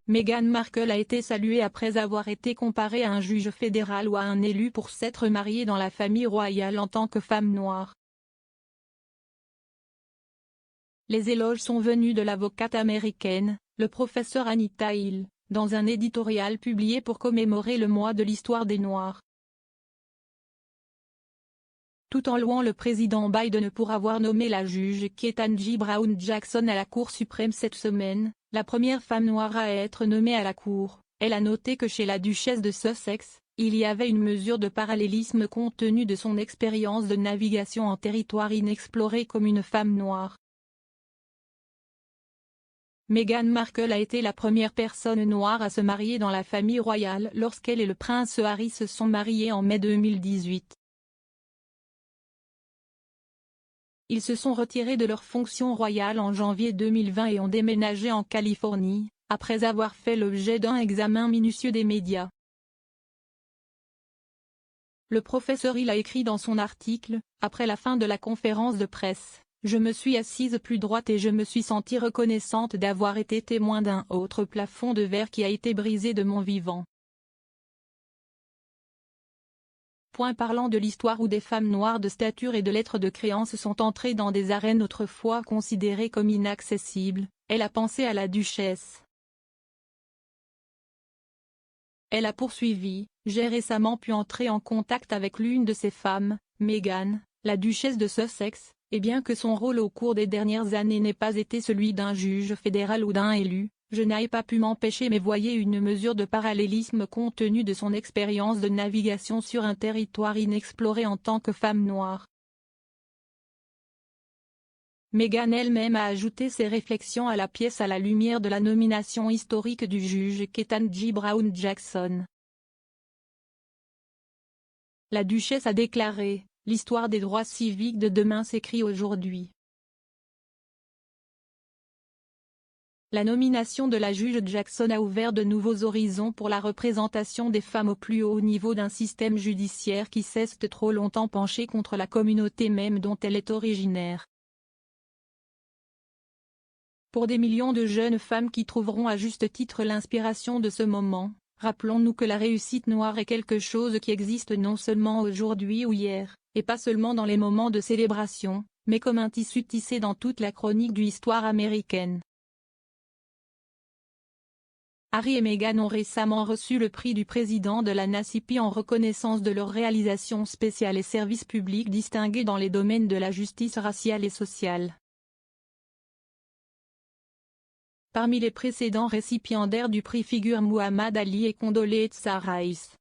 Meghan Markle a été saluée après avoir été comparée à un juge fédéral ou à un élu pour s'être mariée dans la famille royale en tant que femme noire. Les éloges sont venus de l'avocate américaine, le professeur Anita Hill, dans un éditorial publié pour commémorer le mois de l'histoire des Noirs. Tout en louant le président Biden pour avoir nommé la juge Ketanji Brown Jackson à la Cour suprême cette semaine, la première femme noire à être nommée à la Cour, elle a noté que chez la duchesse de Sussex, il y avait une mesure de parallélisme compte tenu de son expérience de navigation en territoire inexploré comme une femme noire. Meghan Markle a été la première personne noire à se marier dans la famille royale lorsqu'elle et le prince Harry se sont mariés en mai 2018. Ils se sont retirés de leurs fonctions royales en janvier 2020 et ont déménagé en Californie, après avoir fait l'objet d'un examen minutieux des médias. Le professeur Hill a écrit dans son article, après la fin de la conférence de presse, « Je me suis assise plus droite et je me suis sentie reconnaissante d'avoir été témoin d'un autre plafond de verre qui a été brisé de mon vivant. » Parlant de l'histoire où des femmes noires de stature et de lettres de créance sont entrées dans des arènes autrefois considérées comme inaccessibles, elle a pensé à la duchesse. Elle a poursuivi, « J'ai récemment pu entrer en contact avec l'une de ces femmes, Meghan, la duchesse de Sussex, et bien que son rôle au cours des dernières années n'ait pas été celui d'un juge fédéral ou d'un élu, je n'ai pas pu m'empêcher mais voyez une mesure de parallélisme compte tenu de son expérience de navigation sur un territoire inexploré en tant que femme noire. » Meghan elle-même a ajouté ses réflexions à la pièce à la lumière de la nomination historique du juge Ketanji Brown Jackson. La duchesse a déclaré, « L'histoire des droits civiques de demain s'écrit aujourd'hui. » La nomination de la juge Jackson a ouvert de nouveaux horizons pour la représentation des femmes au plus haut niveau d'un système judiciaire qui s'est trop longtemps penché contre la communauté même dont elle est originaire. Pour des millions de jeunes femmes qui trouveront à juste titre l'inspiration de ce moment, rappelons-nous que la réussite noire est quelque chose qui existe non seulement aujourd'hui ou hier, et pas seulement dans les moments de célébration, mais comme un tissu tissé dans toute la chronique de l'histoire américaine. Harry et Meghan ont récemment reçu le prix du président de la NAACP en reconnaissance de leurs réalisations spéciales et services publics distingués dans les domaines de la justice raciale et sociale. Parmi les précédents récipiendaires du prix figurent Muhammad Ali et Condoleezza Rice.